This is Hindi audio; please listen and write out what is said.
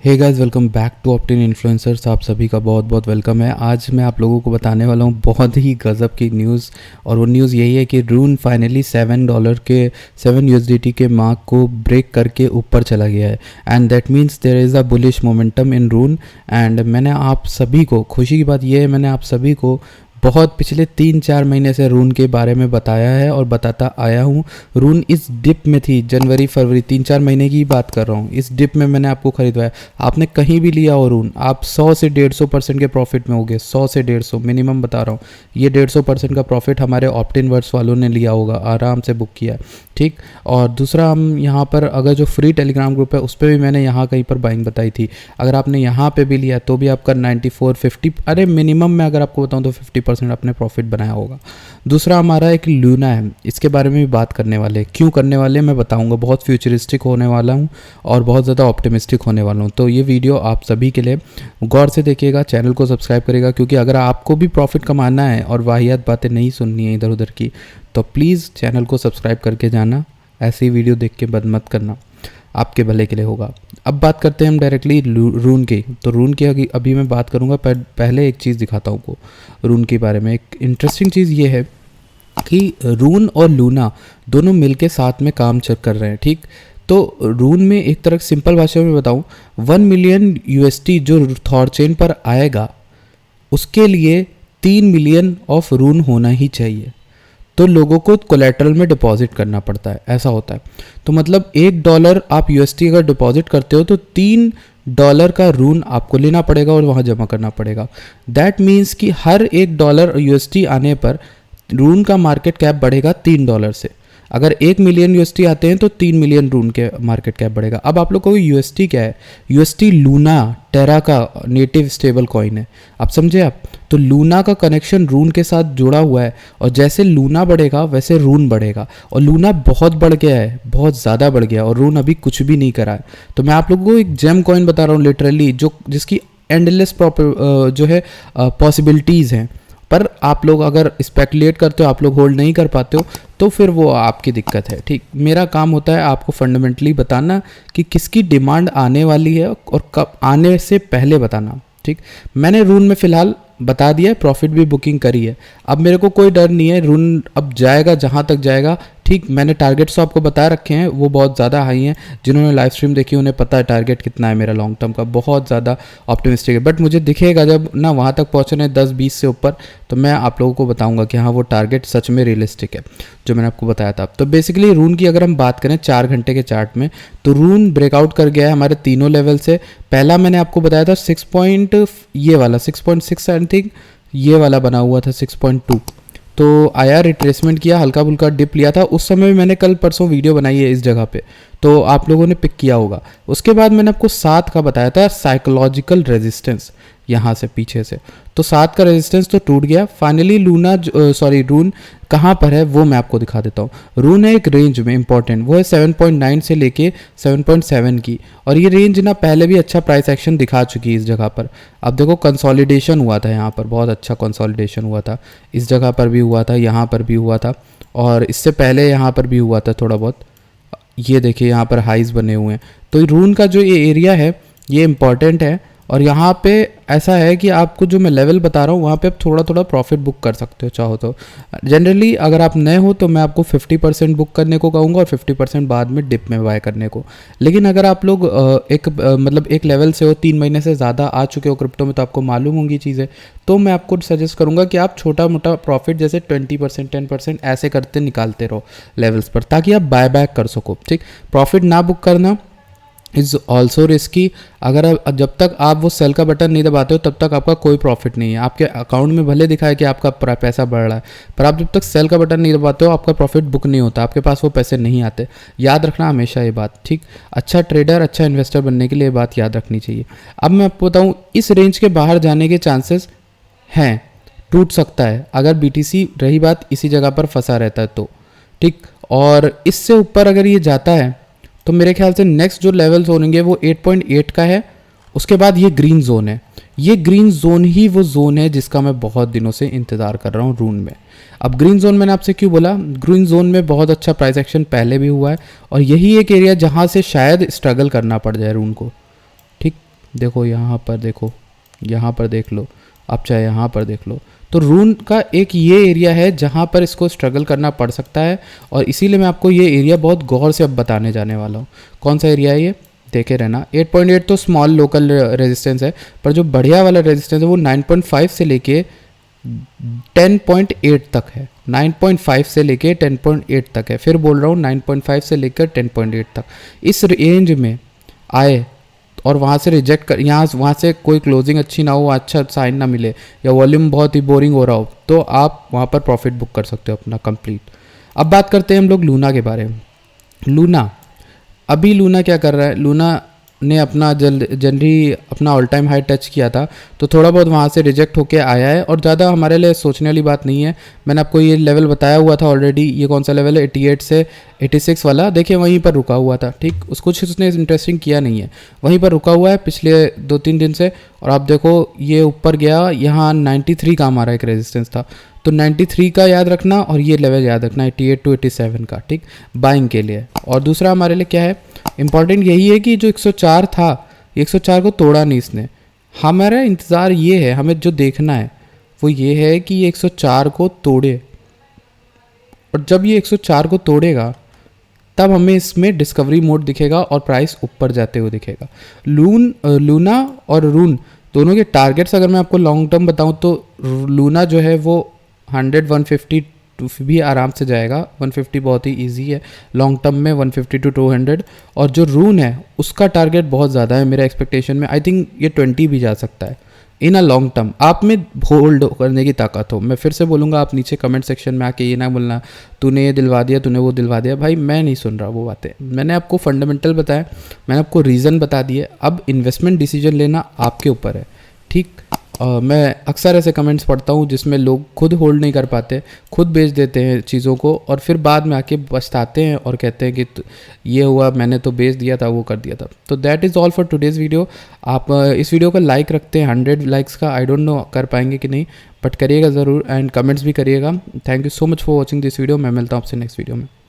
Hey guys, welcome back to Optin influencers. आप सभी का बहुत बहुत वेलकम है। आज मैं आप लोगों को बताने वाला हूँ बहुत ही गज़ब की न्यूज़। और वो न्यूज़ यही है कि रून फाइनली $7 के मार्क को ब्रेक करके ऊपर चला गया है। And that means there is a bullish momentum in run. एंड मैंने आप सभी को, खुशी की बात यह है, मैंने आप सभी को बहुत पिछले 3-4 महीने से रून के बारे में बताया है और बताता आया हूँ। रून इस डिप में थी, जनवरी फरवरी 3-4 महीने की बात कर रहा हूँ। इस डिप में मैंने आपको खरीदवाया। आपने कहीं भी लिया हो रून, आप 100 से 150% के प्रॉफिट में होगे। 100 से 150 मिनिमम बता रहा हूँ। ये 150% का प्रॉफिट हमारे ऑप्टिन वर्ड्स वालों ने लिया होगा, आराम से बुक किया है, ठीक। और दूसरा, हम यहाँ पर अगर जो फ्री टेलीग्राम ग्रुप है उस पर भी मैंने यहाँ कहीं पर बाइंग बताई थी। अगर आपने यहाँ पे भी लिया तो भी आपका 94-50, अरे मिनिमम में अगर आपको बताऊँ तो 50% आपने प्रॉफिट बनाया होगा। दूसरा हमारा एक लूना है, इसके बारे में भी बात करने वाले। क्यों करने वाले मैं बताऊंगा। बहुत फ्यूचरिस्टिक होने वाला हूँ और बहुत ज़्यादा ऑप्टिमिस्टिक होने वाला हूँ। तो ये वीडियो आप सभी के लिए गौर से देखिएगा, चैनल को सब्सक्राइब करेगा, क्योंकि अगर आपको भी प्रॉफिट कमाना है और वाहियात बातें नहीं सुननी है इधर उधर की, तो प्लीज़ चैनल को सब्सक्राइब करके जाना। ऐसी वीडियो देख के बंद मत करना, आपके भले के लिए होगा। अब बात करते हैं हम डायरेक्टली रून की। तो रून की अभी मैं बात करूंगा, पहले एक चीज़ दिखाता हूँ को रून के बारे में। एक इंटरेस्टिंग चीज़ ये है कि रून और लूना दोनों मिलके साथ में काम कर रहे हैं, ठीक। तो रून में एक तरह सिंपल भाषा में बताऊँ, 1 मिलियन USD जो थॉरचेन पर आएगा उसके लिए 3 मिलियन ऑफ रून होना ही चाहिए। तो लोगों को कोलेटरल में डिपॉजिट करना पड़ता है, ऐसा होता है। तो मतलब $1 आप USD अगर डिपॉजिट करते हो तो $3 का रून आपको लेना पड़ेगा और वहाँ जमा करना पड़ेगा। दैट मीन्स कि हर $1 USD आने पर रून का मार्केट कैप बढ़ेगा $3 से। अगर 1 मिलियन USD आते हैं तो 3 मिलियन रून के मार्केट कैप बढ़ेगा। अब आप लोग को USD क्या है? USD लूना, टेरा का नेटिव स्टेबल कॉइन है। आप समझे आप? तो लूना का कनेक्शन रून के साथ जुड़ा हुआ है, और जैसे लूना बढ़ेगा वैसे रून बढ़ेगा। और लूना बहुत बढ़ गया है, बहुत ज़्यादा बढ़ गया, और रून अभी कुछ भी नहीं करा है। तो मैं आप लोगों को एक जेम कॉइन बता रहा हूँ लिटरली, जिसकी एंडलेस जो है पॉसिबिलिटीज़ हैं। पर आप लोग अगर स्पेकुलेट करते हो, आप लोग होल्ड नहीं कर पाते हो, तो फिर वो आपकी दिक्कत है, ठीक। मेरा काम होता है आपको फंडामेंटली बताना कि किसकी डिमांड आने वाली है और कब आने से पहले बताना, ठीक। मैंने रून में फ़िलहाल बता दिया है, प्रॉफिट भी बुकिंग करी है। अब मेरे को कोई डर नहीं है, रून अब जाएगा जहाँ तक जाएगा, ठीक। मैंने टारगेट्स तो आपको बता रखे हैं, वो बहुत ज़्यादा हाई हैं। जिन्होंने लाइव स्ट्रीम देखी उन्हें पता है टारगेट कितना है मेरा लॉन्ग टर्म का, बहुत ज़्यादा ऑप्टिमिस्टिक है। बट मुझे दिखेगा जब ना वहाँ तक पहुँचने 10-20 से ऊपर, तो मैं आप लोगों को बताऊंगा कि हाँ वो टारगेट सच में रियलिस्टिक है, जो मैंने आपको बताया था। तो बेसिकली रून की अगर हम बात करें 4 घंटे के चार्ट में, तो रून ब्रेकआउट कर गया है हमारे तीनों लेवल से। पहला मैंने आपको बताया था 6.6 आई थिंक, ये वाला बना हुआ था 6.2। तो आया, रिट्रेसमेंट किया, हल्का फुल्का डिप लिया था। उस समय मैंने कल परसों वीडियो बनाई है इस जगह पे, तो आप लोगों ने पिक किया होगा। उसके बाद मैंने आपको 7 का बताया था साइकोलॉजिकल रेजिस्टेंस, यहाँ से पीछे से। तो 7 का रेजिस्टेंस तो टूट गया फाइनली। रून कहाँ पर है वो मैं आपको दिखा देता हूँ। रून है एक रेंज में इंपॉर्टेंट, वो है 7.9 से लेके 7.7 की। और ये रेंज ना पहले भी अच्छा प्राइस एक्शन दिखा चुकी है इस जगह पर। अब देखो कंसोलिडेशन हुआ था यहाँ पर, बहुत अच्छा कंसोलिडेशन हुआ था। इस जगह पर भी हुआ था, यहाँ पर भी हुआ था, और इससे पहले यहाँ पर भी हुआ था थोड़ा बहुत। ये देखिए यहाँ पर हाइज बने हुए हैं। तो रून का जो ये एरिया है ये इंपॉर्टेंट है। और यहाँ पे ऐसा है कि आपको जो मैं लेवल बता रहा हूँ वहाँ पे आप थोड़ा थोड़ा प्रॉफिट बुक कर सकते हो चाहो तो। जनरली अगर आप नए हो तो मैं आपको 50% बुक करने को कहूँगा और 50% बाद में डिप में बाय करने को। लेकिन अगर आप लोग मतलब एक लेवल से हो, 3 महीने से ज़्यादा आ चुके हो क्रिप्टो में, तो आपको मालूम होंगी चीज़ें, तो मैं आपको सजेस्ट करूँगा कि आप छोटा मोटा प्रॉफिट जैसे 20%, 10% ऐसे करते निकालते रहो लेवल्स पर, ताकि आप बाय बैक कर सको, ठीक। प्रॉफिट ना बुक करना इज़ ऑल्सो रिस्की। अगर जब तक आप वो सेल का बटन नहीं दबाते हो तब तक आपका कोई प्रॉफिट नहीं है। आपके अकाउंट में भले दिखाए कि आपका पैसा बढ़ रहा है, पर आप जब तक सेल का बटन नहीं दबाते हो आपका प्रॉफिट बुक नहीं होता, आपके पास वो पैसे नहीं आते। याद रखना हमेशा ये बात, ठीक। अच्छा ट्रेडर, अच्छा इन्वेस्टर बनने के लिए ये बात याद रखनी चाहिए। अब मैं आपको बताऊँ, इस रेंज के बाहर जाने के चांसेस हैं, टूट सकता है अगर BTC रही बात इसी जगह पर फंसा रहता है तो, ठीक। और इससे ऊपर अगर ये जाता है तो मेरे ख्याल से नेक्स्ट जो लेवल्स होंगे वो 8.8 का है। उसके बाद ये ग्रीन जोन है। ये ग्रीन जोन ही वो जोन है जिसका मैं बहुत दिनों से इंतज़ार कर रहा हूँ रून में। अब ग्रीन जोन मैंने आपसे क्यों बोला, ग्रीन जोन में बहुत अच्छा प्राइस एक्शन पहले भी हुआ है, और यही एक एरिया जहाँ से शायद स्ट्रगल करना पड़ जाए रून को, ठीक। देखो यहाँ पर, देखो यहाँ पर देख लो, आप चाहे यहाँ पर देख लो। तो रून का एक ये एरिया है जहाँ पर इसको स्ट्रगल करना पड़ सकता है, और इसीलिए मैं आपको ये एरिया बहुत गौर से अब बताने जाने वाला हूँ। कौन सा एरिया है ये, देखे रहना। 8.8 तो स्मॉल लोकल रेजिस्टेंस है, पर जो बढ़िया वाला रेजिस्टेंस है वो 9.5 से लेके 10.8 तक है। 9.5 से लेके 10.8 तक है, फिर बोल रहा हूँ 9.5 से लेकर 10.8 तक। इस रेंज में आए और वहाँ से रिजेक्ट कर, वहाँ से कोई क्लोजिंग अच्छी ना हो, अच्छा साइन ना मिले, या वॉल्यूम बहुत ही बोरिंग हो रहा हो, तो आप वहाँ पर प्रॉफिट बुक कर सकते हो अपना कंप्लीट। अब बात करते हैं हम लोग लूना के बारे में। लूना, अभी लूना क्या कर रहा है, लूना ने अपना जनरली अपना ऑल टाइम हाई टच किया था, तो थोड़ा बहुत वहाँ से रिजेक्ट होके आया है, और ज़्यादा हमारे लिए सोचने वाली बात नहीं है। मैंने आपको ये लेवल बताया हुआ था ऑलरेडी। ये कौन सा लेवल है, 88 से 86 वाला, देखिए वहीं पर रुका हुआ था। ठीक, उसको कुछ उसने इंटरेस्टिंग किया नहीं है, वहीं पर रुका हुआ है पिछले 2-3 दिन से। और आप देखो ये ऊपर गया, यहाँ 93 का हमारा एक रेजिस्टेंस था, तो 93 का याद रखना, और ये लेवल याद रखना 88 to 87 का, ठीक, बाइंग के लिए। और दूसरा हमारे लिए क्या है, इंपॉर्टेंट यही है कि जो 104 था, 104 को तोड़ा नहीं इसने। हमारा इंतज़ार ये है, हमें जो देखना है वो ये है कि ये 104 को तोड़े, और जब ये 104 को तोड़ेगा तब हमें इसमें डिस्कवरी मोड दिखेगा और प्राइस ऊपर जाते हुए दिखेगा। लूना और रून दोनों के टारगेट्स अगर मैं आपको लॉन्ग टर्म बताऊं तो लूना जो है वो 100, 150 भी आराम से जाएगा। 150 बहुत ही इजी है लॉन्ग टर्म में, 150 to 200। और जो रून है उसका टारगेट बहुत ज़्यादा है मेरे एक्सपेक्टेशन में, आई थिंक ये 20 भी जा सकता है इन अ लॉन्ग टर्म। आप में होल्ड करने की ताकत हो। मैं फिर से बोलूँगा, आप नीचे कमेंट सेक्शन में आके ये ना बोलना तूने ये दिलवा दिया, तूने वो दिलवा दिया। भाई मैं नहीं सुन रहा वो बातें, मैंने आपको फंडामेंटल बताया, मैंने आपको रीज़न बता दिए। अब इन्वेस्टमेंट डिसीजन लेना आपके ऊपर है, ठीक। मैं अक्सर ऐसे कमेंट्स पढ़ता हूँ जिसमें लोग खुद होल्ड नहीं कर पाते, खुद बेच देते हैं चीज़ों को, और फिर बाद में आके पछताते हैं और कहते हैं कि ये हुआ, मैंने तो बेच दिया था, वो कर दिया था। तो that is all for today's video. आप इस वीडियो को लाइक रखते हैं 100 लाइक्स का, आई डोंट नो कर पाएंगे कि नहीं, बट करिएगा ज़रूर, एंड कमेंट्स भी करिएगा। Thank you so much for watching this video. मैं मिलता हूँ आपसे नेक्स्ट वीडियो में।